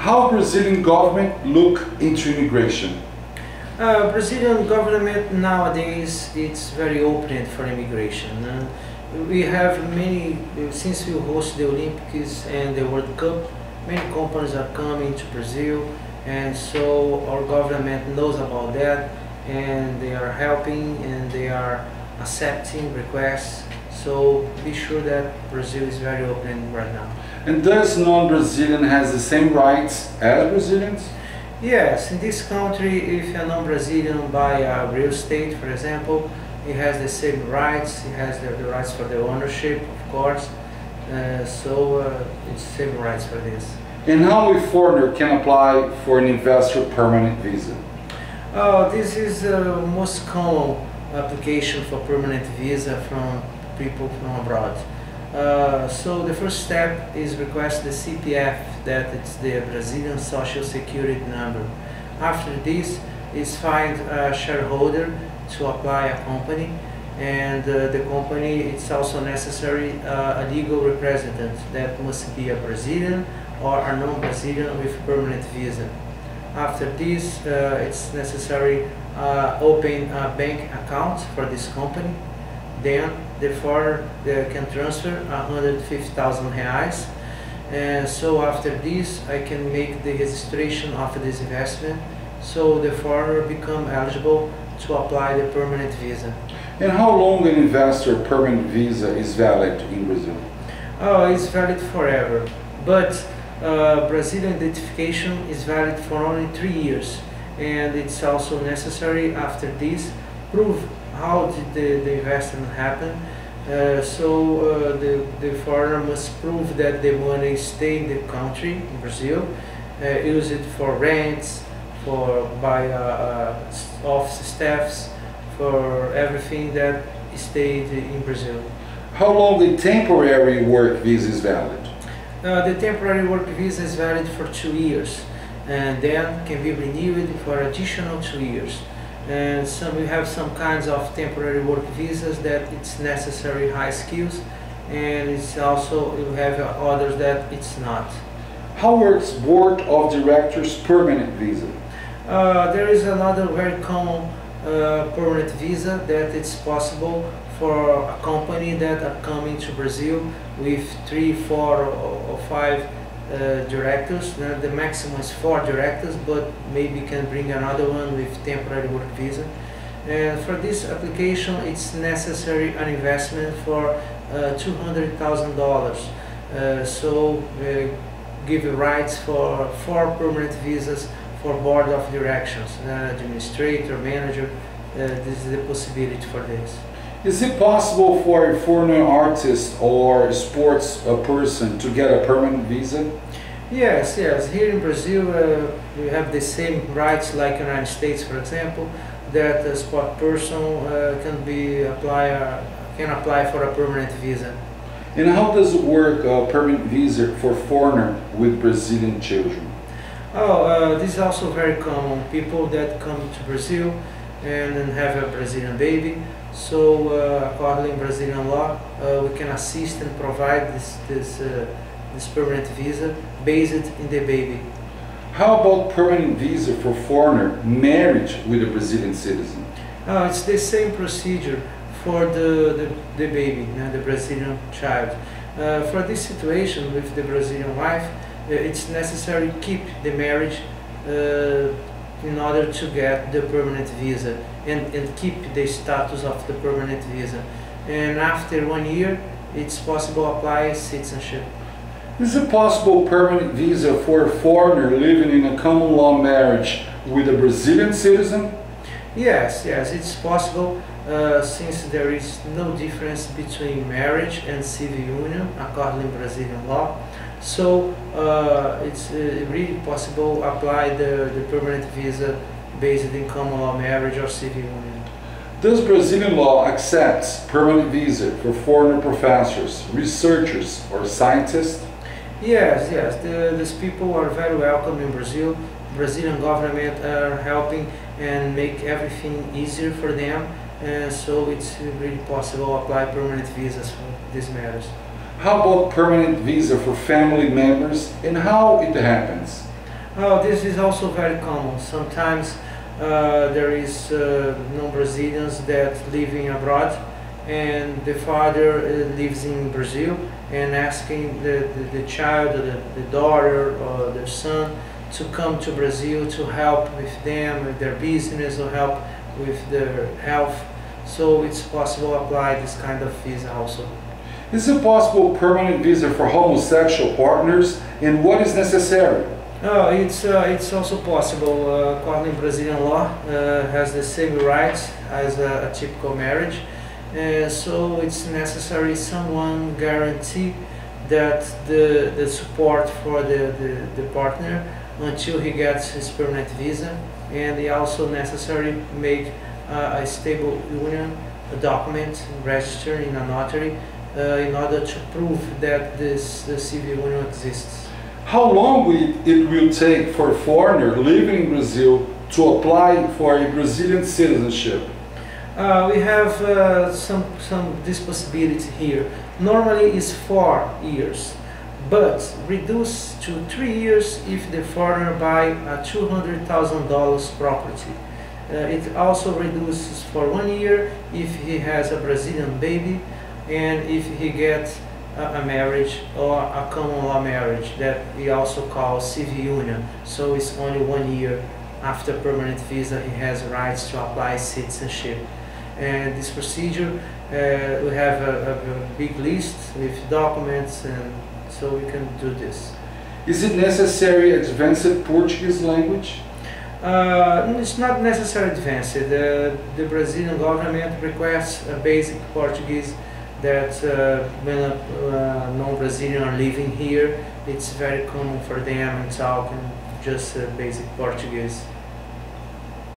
How Brazilian government look into immigration? Brazilian government nowadays it's very open for immigration. We have many, since we host the Olympics and the World Cup, many companies are coming to Brazil, and so our government knows about that, and they are helping and they are accepting requests. So be sure that Brazil is very open right now. And does non-Brazilian has the same rights as Brazilians? Yes, in this country, if a non-Brazilian buy a real estate, for example, he has the same rights. He has the rights for the ownership, of course. It's same rights for this. And how a foreigner can apply for an investor permanent visa? This is the most common application for permanent visa from people from abroad. So the first step is request the CPF, that it's the Brazilian Social Security number. After this is find a shareholder to apply a company, and the company, it's also necessary a legal representative that must be a Brazilian or a non-Brazilian with permanent visa. After this, it's necessary open a bank account for this company. Then the foreigner can transfer 150,000 reais. And so after this, I can make the registration of this investment, so the foreigner become eligible to apply the permanent visa. And how long an investor permanent visa is valid in Brazil? It's valid forever, but Brazilian identification is valid for only 3 years, and it's also necessary after this prove how did the investment happen. The foreigner must prove that the money stay in the country, in Brazil, use it for rents, for buy office staffs, for everything that stayed in Brazil. How long a temporary work visa is valid? The temporary work visa is valid for 2 years, and then can be renewed for additional 2 years. And we have some kinds of temporary work visas that it's necessary high skills, and it's also you have others that it's not. How works board of directors permanent visa? There is another very common permanent visa that it's possible for a company that are coming to Brazil with 3, 4, or 5 directors. The maximum is 4 directors, but maybe can bring another one with temporary work visa. And for this application, it's necessary an investment for $200,000. Give rights for 4 permanent visas for board of directions, administrator, manager. This is the possibility for this. Is it possible for a foreign artist or sports person to get a permanent visa? Yes. Here in Brazil, we have the same rights like United States, for example, that a sport person can apply for a permanent visa. And how does it work, a permanent visa for foreigner with Brazilian children? This is also very common. People that come to Brazil and then have a Brazilian baby. So according to Brazilian law, we can assist and provide this permanent visa based in the baby. How about permanent visa for foreigner married with a Brazilian citizen? It's the same procedure for the baby, the Brazilian child. For this situation with the Brazilian wife, it's necessary to keep the marriage in order to get the permanent visa and keep the status of the permanent visa. And after 1 year, it's possible to apply citizenship. Is it possible permanent visa for a foreigner living in a common law marriage with a Brazilian citizen? Yes, it's possible since there is no difference between marriage and civil union according to Brazilian law. So it's really possible to apply the permanent visa based in common law marriage or civil union. Does Brazilian law accept permanent visa for foreign professors, researchers, or scientists? Yes. These people are very welcome in Brazil. Brazilian government are helping and make everything easier for them, and so it's really possible to apply permanent visas for these matters. How about permanent visa for family members and how it happens? Oh, this is also very common. Sometimes there is non-Brazilians that living abroad, and the father lives in Brazil and asking the child, the daughter or the son to come to Brazil to help with them, with their business, or help with their health. So it's possible to apply this kind of visa also. Is it possible permanent visa for homosexual partners, and what is necessary? Oh, it's also possible. According to Brazilian law, has the same rights as a typical marriage. So it's necessary someone guarantee that the support for the partner until he gets his permanent visa, and it also necessary make a stable union, a document registered in a notary in order to prove that the civil union exists. How long it will take for a foreigner living in Brazil to apply for a Brazilian citizenship? We have some this possibility here. Normally is 4 years, but reduced to 3 years if the foreigner buy a $200,000 property. It also reduces for 1 year if he has a Brazilian baby, and if he gets a marriage or a common law marriage that we also call civil union. So it's only 1 year after permanent visa he has rights to apply citizenship. And this procedure, we have a big list with documents, and so we can do this. Is it necessary advanced Portuguese language? It's not necessarily advanced. The Brazilian government requests a basic Portuguese that when a non-Brazilian are living here, it's very common for them and talking just basic Portuguese.